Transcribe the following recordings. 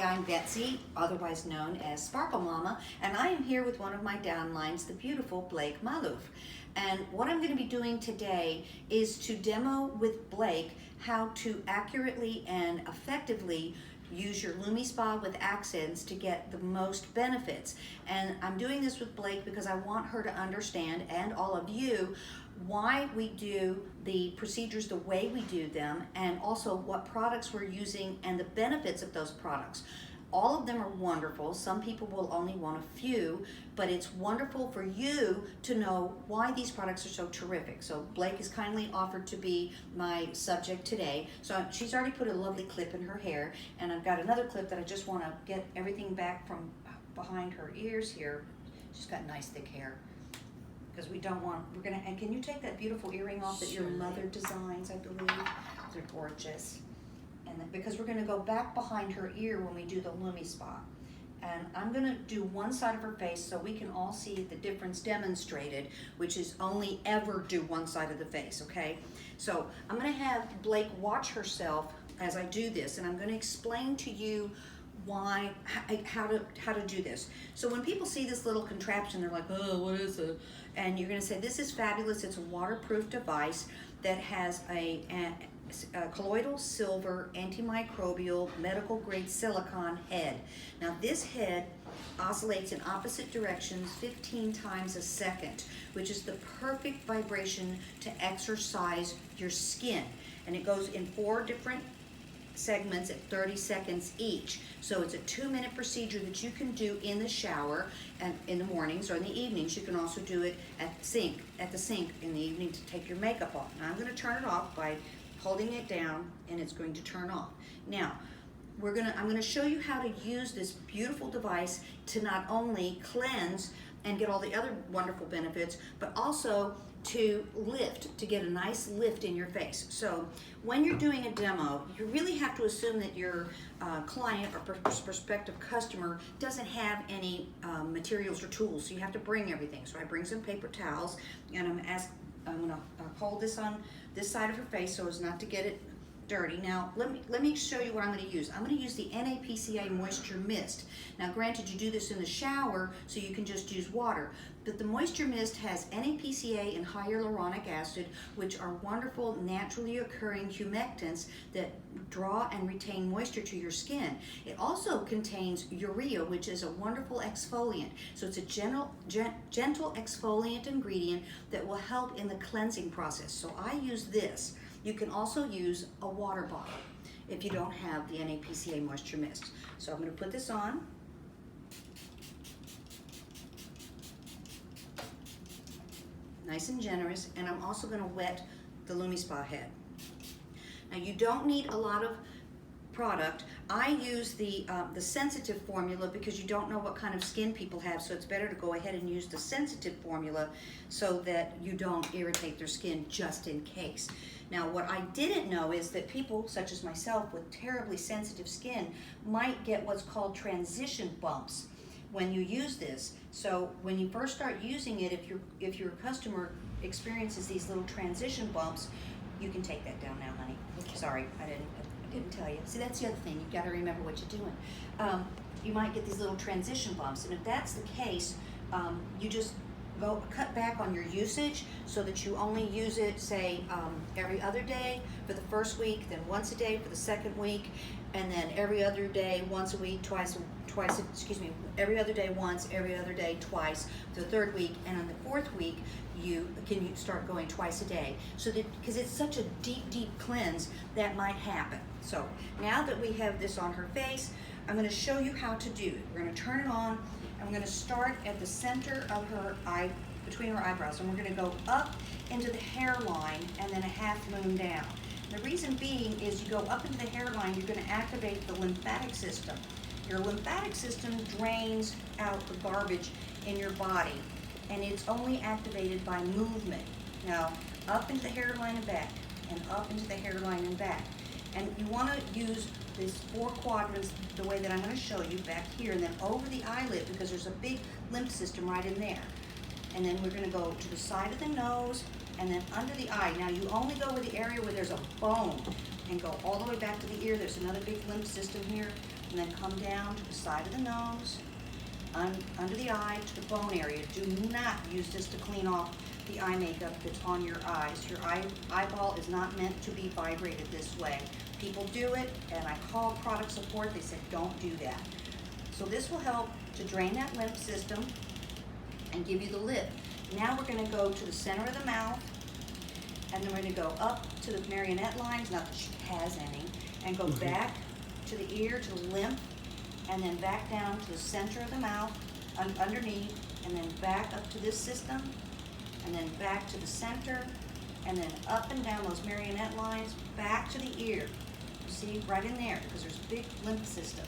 I'm Betsy, otherwise known as Sparkle Mama, and I am here with one of my downlines, the beautiful Blake Malouf. And what I'm going to be doing today is to demo with Blake how to accurately and effectively use your Lumispa with accents to get the most benefits. And I'm doing this with Blake because I want her to understand, and all of you, why we do the procedures the way we do them, and also what products we're using and the benefits of those products. All of them are wonderful. Some people will only want a few, but it's wonderful for you to know why these products are so terrific. So Blake has kindly offered to be my subject today. So she's already put a lovely clip in her hair, and I've got another clip that I just want to get everything back from behind her ears here. She's got nice thick hair. Because we don't want, we're gonna, and can you take that beautiful earring off that your mother designs, I believe? They're gorgeous. And then, because we're gonna go back behind her ear when we do the Lumispa. And I'm gonna do one side of her face so we can all see the difference demonstrated, which is only ever do one side of the face, okay? So I'm gonna have Blake watch herself as I do this, and I'm gonna explain to you why, how to do this. So when people see this little contraption, they're like, oh, what is it? And you're gonna say, this is fabulous. It's a waterproof device that has a colloidal silver antimicrobial medical grade silicone head. Now this head oscillates in opposite directions 15 times a second, which is the perfect vibration to exercise your skin. And it goes in 4 different segments at 30 seconds each. So it's a 2-minute procedure that you can do in the shower and in the mornings, or in the evenings. You can also do it at the sink in the evening to take your makeup off. Now I'm going to turn it off by holding it down, and it's going to turn off. Now I'm going to show you how to use this beautiful device to not only cleanse and get all the other wonderful benefits, but also to lift, to get a nice lift in your face. So when you're doing a demo, you really have to assume that your client or prospective customer doesn't have any materials or tools. So you have to bring everything. So I bring some paper towels, and I'm gonna hold this on this side of her face so as not to get it dirty. Now let me show you what I'm going to use. I'm going to use the NAPCA Moisture Mist. Now granted, you do this in the shower, so you can just use water, but the Moisture Mist has NAPCA and hyaluronic acid, which are wonderful naturally occurring humectants that draw and retain moisture to your skin. It also contains urea, which is a wonderful exfoliant. So it's a gentle exfoliant ingredient that will help in the cleansing process. So I use this. You can also use a water bottle if you don't have the NAPCA Moisture Mist. So I'm going to put this on. Nice and generous, and I'm also going to wet the Lumispa head. Now you don't need a lot of product. I use the sensitive formula because you don't know what kind of skin people have, so it's better to go ahead and use the sensitive formula so that you don't irritate their skin just in case. Now what I didn't know is that people such as myself with terribly sensitive skin might get what's called transition bumps when you use this. So when you first start using it, if your customer experiences these little transition bumps, you can take that down now, honey. Okay. Sorry, I didn't tell you. See, that's the other thing. You've got to remember what you're doing. You might get these little transition bumps, and if that's the case, you just cut back on your usage so that you only use it, say, every other day for the first week, then once a day for the second week, and then every other day, once a week, every other day once, every other day twice for the 3rd week, and on the 4th week, you start going twice a day. So that, because it's such a deep cleanse, that might happen. So now that we have this on her face, I'm going to show you how to do it. We're going to turn it on. I'm going to start at the center of her eye, between her eyebrows, and we're going to go up into the hairline and then a half moon down. The reason being is you go up into the hairline, you're going to activate the lymphatic system. Your lymphatic system drains out the garbage in your body, and it's only activated by movement. Now, up into the hairline and back, and up into the hairline and back. And you want to use these 4 quadrants the way that I'm going to show you back here, and then over the eyelid, because there's a big lymph system right in there. And then we're going to go to the side of the nose and then under the eye. Now you only go with the area where there's a bone. and go all the way back to the ear. There's another big lymph system here, and then come down to the side of the nose, under the eye, to the bone area. Do not use this to clean off the eye makeup that's on your eyes. Your eyeball is not meant to be vibrated this way. People do it, and I called product support. They said, don't do that. So this will help to drain that lymph system and give you the lift. Now we're going to go to the center of the mouth, and then we're going to go up to the marionette lines, not that she has any, and go back to the ear, to the lymph, and then back down to the center of the mouth, underneath, and then back up to this system, and then back to the center, and then up and down those marionette lines, back to the ear. You see, right in there, because there's a big lymph system.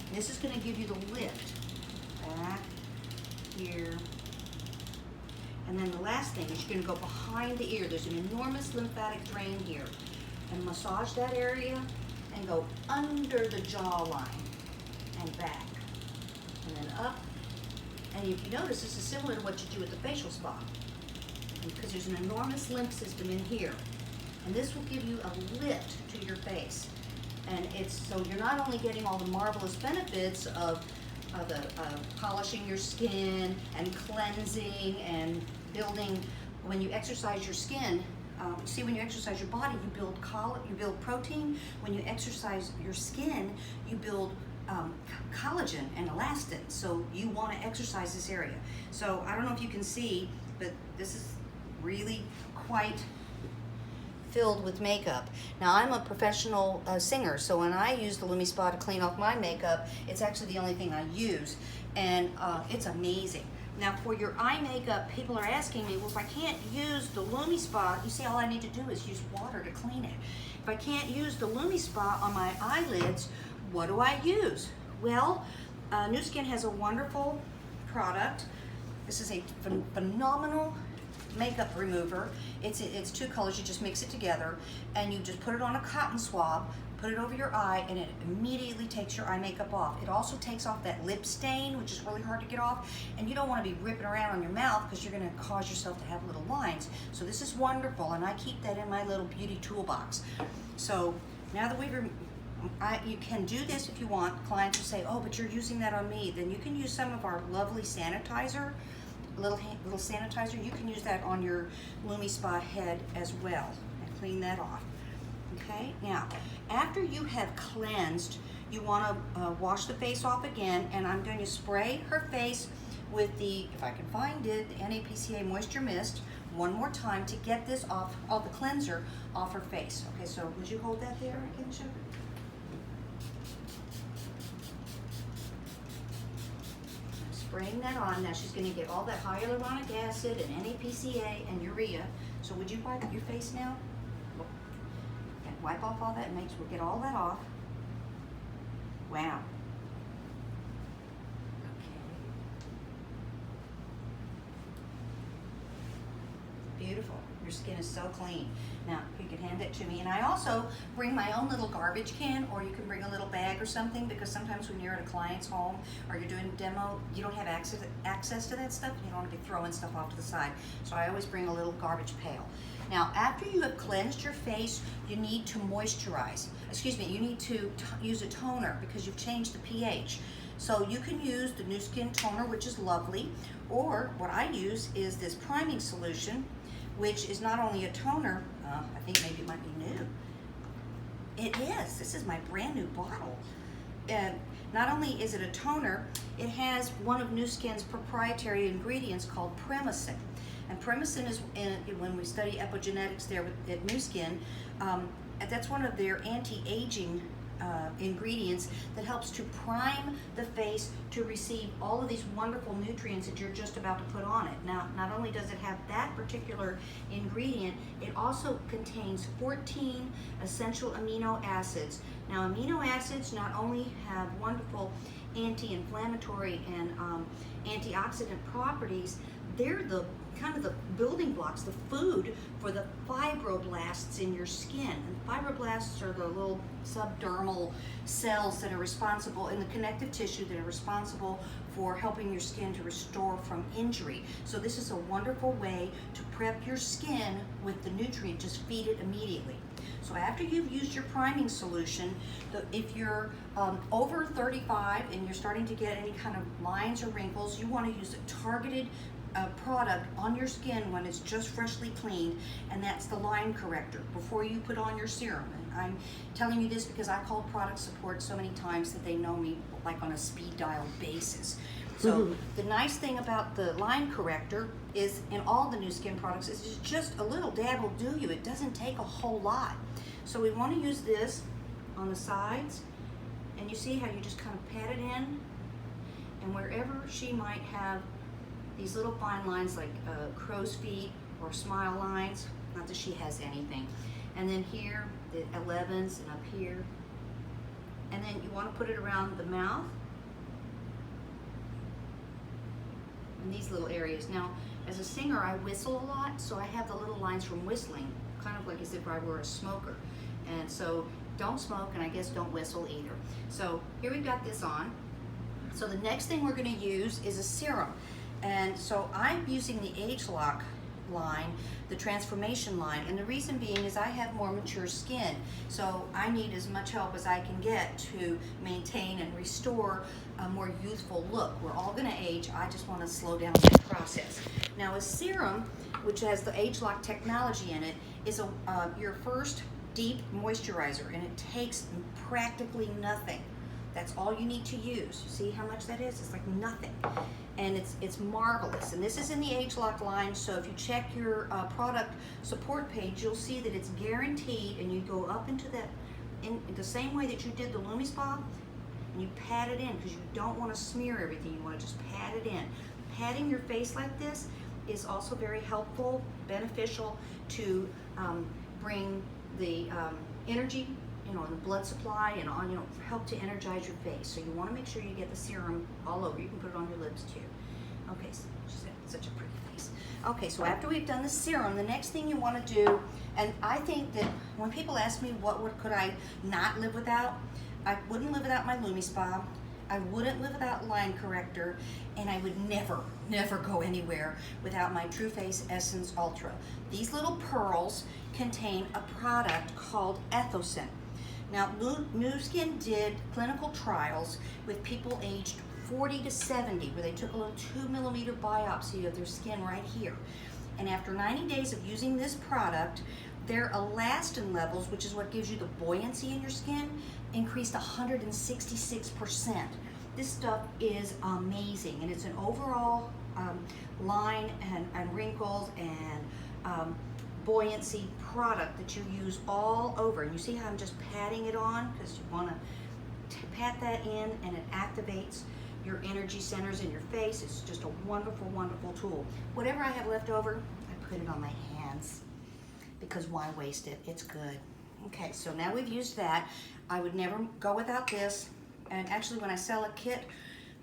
And this is going to give you the lift. Back, here. And then the last thing is you're going to go behind the ear. There's an enormous lymphatic drain here. And massage that area and go under the jawline and back. And then up. And if you notice, this is similar to what you do at the facial spa, because there's an enormous lymph system in here. And this will give you a lift to your face. And it's so you're not only getting all the marvelous benefits of polishing your skin and cleansing and building. When you exercise your skin, see, when you exercise your body, you build protein. When you exercise your skin, you build collagen and elastin. So you want to exercise this area. So I don't know if you can see, but this is really quite filled with makeup. Now, I'm a professional singer, so when I use the Lumispa to clean off my makeup, it's actually the only thing I use, and it's amazing. Now, for your eye makeup, people are asking me, well, if I can't use the Lumispa, you see, all I need to do is use water to clean it. If I can't use the Lumispa on my eyelids, what do I use? Well, Nu Skin has a wonderful product. This is a phenomenal makeup remover. It's two colors. You just mix it together, and you just put it on a cotton swab, put it over your eye, and it immediately takes your eye makeup off. It also takes off that lip stain, which is really hard to get off, and you don't want to be ripping around on your mouth because you're going to cause yourself to have little lines. So this is wonderful, and I keep that in my little beauty toolbox. So now that you can do this if you want. Clients will say, oh, but you're using that on me. Then you can use some of our lovely sanitizer, little sanitizer. You can use that on your Lumispa head as well and clean that off. Okay, now after you have cleansed, you want to wash the face off again, and I'm going to spray her face with the, if I can find it, the NAPCA Moisture Mist one more time to get this off, all the cleanser off her face. Okay, so would you hold that there, Keisha? Spraying that on. Now she's going to get all that hyaluronic acid and NAPCA and urea. So would you wipe your face now? And wipe off all that and we'll get all that off. Wow. Okay. Beautiful. Your skin is so clean. Now, you can hand it to me. And I also bring my own little garbage can, or you can bring a little bag or something, because sometimes when you're at a client's home or you're doing a demo, you don't have access to that stuff. You don't want to be throwing stuff off to the side. So I always bring a little garbage pail. Now, after you have cleansed your face, you need to moisturize. Excuse me, you need to use a toner because you've changed the pH. So you can use the Nu Skin toner, which is lovely, or what I use is this priming solution, which is not only a toner, I think maybe it might be new. It is. This is my brand new bottle. Not only is it a toner, it has one of Nu Skin's proprietary ingredients called Premisin. And Premisin is, when we study epigenetics there at Nu Skin, that's one of their anti-aging ingredients that helps to prime the face to receive all of these wonderful nutrients that you're just about to put on it. Now, not only does it have that particular ingredient, it also contains 14 essential amino acids. Now, amino acids not only have wonderful anti-inflammatory and antioxidant properties, they're the kind of the building blocks, the food for the fibroblasts in your skin. And fibroblasts are the little subdermal cells that are responsible in the connective tissue that are responsible for helping your skin to restore from injury. So this is a wonderful way to prep your skin with the nutrient. Just feed it immediately. So after you've used your priming solution, if you're over 35 and you're starting to get any kind of lines or wrinkles, you want to use a targeted product on your skin when it's just freshly cleaned, and that's the line corrector before you put on your serum. And I'm telling you this because I called product support so many times that they know me like on a speed dial basis. So the nice thing about the line corrector is in all the new skin products is just a little dab will do you. It doesn't take a whole lot. So we want to use this on the sides, and you see how you just kind of pat it in, and wherever she might have these little fine lines like crow's feet or smile lines, not that she has anything, and then here the 11s and up here, and then you want to put it around the mouth in these little areas. Now, as a singer, I whistle a lot, so I have the little lines from whistling, kind of like as if I were a smoker. And so don't smoke, and I guess don't whistle either. So here we've got this on. So the next thing we're going to use is a serum. And so I'm using the Age Lock line, the transformation line, and the reason being is I have more mature skin, so I need as much help as I can get to maintain and restore a more youthful look. We're all going to age. I just want to slow down that process. Now a serum, which has the Age Lock technology in it, is your first deep moisturizer, and it takes practically nothing. That's all you need to use. See how much that is? It's like nothing. And it's marvelous. And this is in the Age Lock line, so if you check your product support page, you'll see that it's guaranteed, and you go up into that, in the same way that you did the Lumispa, and you pat it in, because you don't want to smear everything. You want to just pat it in. Patting your face like this is also very helpful, beneficial to bring the energy, and the blood supply, and on, help to energize your face. So you want to make sure you get the serum all over. You can put it on your lips too. Okay, so she's got such a pretty face. Okay, so after we've done the serum, the next thing you want to do, and I think that when people ask me what could I not live without, I wouldn't live without my Lumispa. I wouldn't live without line corrector, and I would never go anywhere without my True Face Essence Ultra. These little pearls contain a product called Ethocin. Now, Nu Skin did clinical trials with people aged 40 to 70, where they took a little 2mm biopsy of their skin right here. And after 90 days of using this product, their elastin levels, which is what gives you the buoyancy in your skin, increased 166%. This stuff is amazing, and it's an overall line and wrinkles and buoyancy product that you use all over. And you see how I'm just patting it on, because you want to pat that in, and it activates your energy centers in your face. It's just a wonderful, wonderful tool. Whatever I have left over, I put it on my hands, because why waste it? It's good. Okay, so now we've used that. I would never go without this. And actually, when I sell a kit,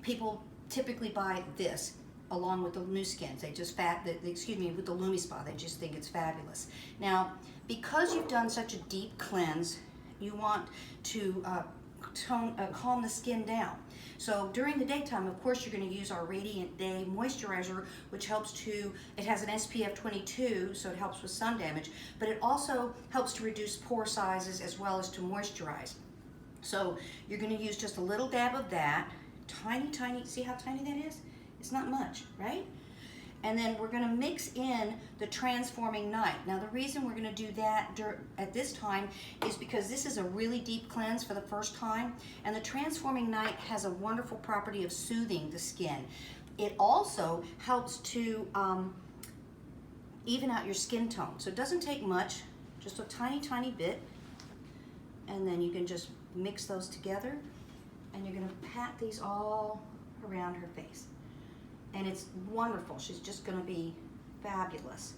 people typically buy this along with the Nu Skins. They just with the Lumispa, they just think it's fabulous. Now, because you've done such a deep cleanse, you want to calm the skin down. So during the daytime, of course, you're going to use our Radiant Day Moisturizer, which helps it has an SPF 22, so it helps with sun damage, but it also helps to reduce pore sizes as well as to moisturize. So you're going to use just a little dab of that, tiny, see how tiny that is? It's not much, right? And then we're going to mix in the Transforming Night. Now, the reason we're going to do that at this time is because this is a really deep cleanse for the first time, and the Transforming Night has a wonderful property of soothing the skin. It also helps to even out your skin tone. So it doesn't take much, just a tiny, tiny bit, and then you can just mix those together, and you're going to pat these all around her face. And it's wonderful. She's just going to be fabulous.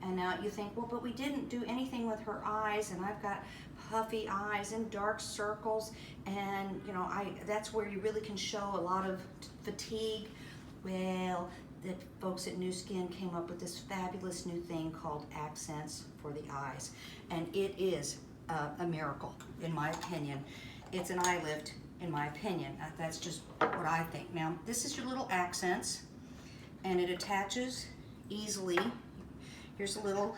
And now you think, well, but we didn't do anything with her eyes, and I've got puffy eyes and dark circles, and that's where you really can show a lot of fatigue. Well, the folks at Nu Skin came up with this fabulous new thing called Accents for the Eyes, and it is a miracle, in my opinion. It's an eye lift, in my opinion. That's just what I think. Now, this is your little accents, and it attaches easily. Here's a little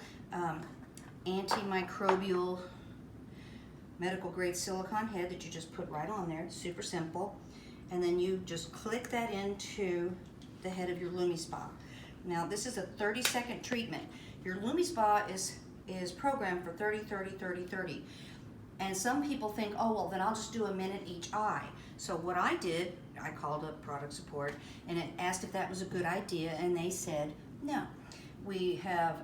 antimicrobial medical grade silicone head that you just put right on there. It's super simple. And then you just click that into the head of your Lumispa. Now this is a 30-second treatment. Your Lumispa is programmed for 30, 30, 30, 30. And some people think, oh, well, then I'll just do a minute each eye. So what I did, I called up product support and it asked if that was a good idea, and they said, no. We have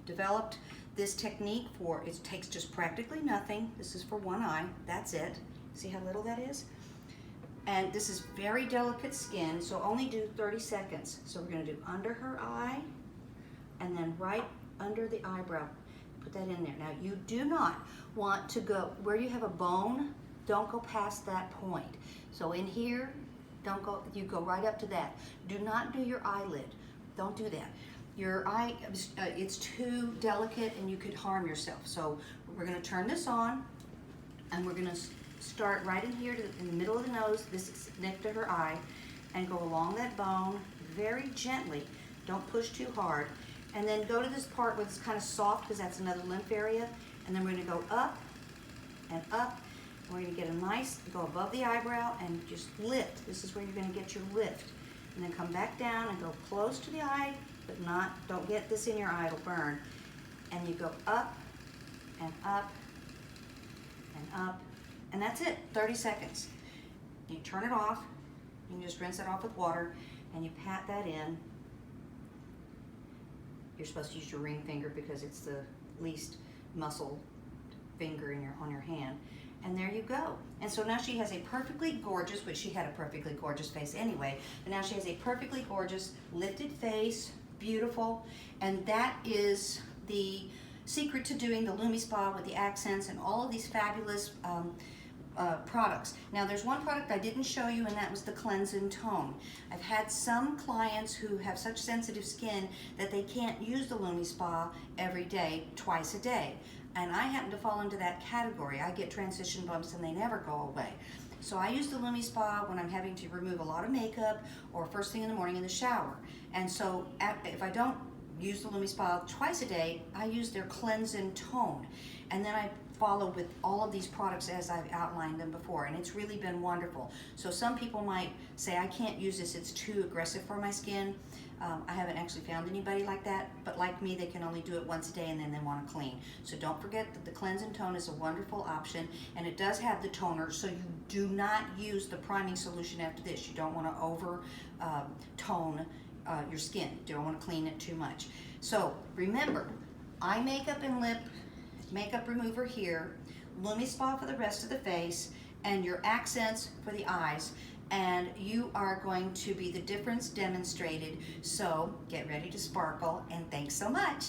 developed this technique for, it takes just practically nothing. This is for one eye, that's it. See how little that is? And this is very delicate skin, so only do 30 seconds. So we're gonna do under her eye and then right under the eyebrow. Put that in there. Now you do not want to go, where you have a bone, don't go past that point. So in here, don't go, you go right up to that. Do not do your eyelid, don't do that. Your eye, it's too delicate and you could harm yourself. So we're gonna turn this on and we're gonna start right in here in the middle of the nose, this is next to her eye, and go along that bone very gently. Don't push too hard. And then go to this part where it's kind of soft because that's another lymph area. And then we're gonna go up and up. And we're gonna get a nice, go above the eyebrow and just lift. This is where you're gonna get your lift. And then come back down and go close to the eye, but not, don't get this in your eye, it'll burn. And you go up and up and up. And that's it, 30 seconds. You turn it off, you can just rinse it off with water, and you pat that in. You're supposed to use your ring finger because it's the least muscle finger on your hand. And there you go. And so now she has a perfectly gorgeous, which she had a perfectly gorgeous face anyway, but now she has a perfectly gorgeous lifted face, beautiful, and that is the secret to doing the Lumispa with the accents and all of these fabulous products. Now there's one product I didn't show you, and that was the Cleanse and Tone. I've had some clients who have such sensitive skin that they can't use the Lumispa every day, twice a day. And I happen to fall into that category. I get transition bumps and they never go away. So I use the Lumispa when I'm having to remove a lot of makeup or first thing in the morning in the shower. And so if I don't use the Lumispa twice a day, I use their Cleanse and Tone. And then I follow with all of these products as I've outlined them before, and it's really been wonderful. So some people might say, I can't use this, it's too aggressive for my skin. I haven't actually found anybody like that, but like me, they can only do it once a day and then they want to clean. So don't forget that the Cleanse and Tone is a wonderful option, and it does have the toner, so you do not use the priming solution after this. You don't want to over tone your skin. You don't want to clean it too much. So remember, eye makeup and lip makeup remover here, Lumispa for the rest of the face, and your accents for the eyes, and you are going to be the difference demonstrated. So get ready to sparkle, and thanks so much.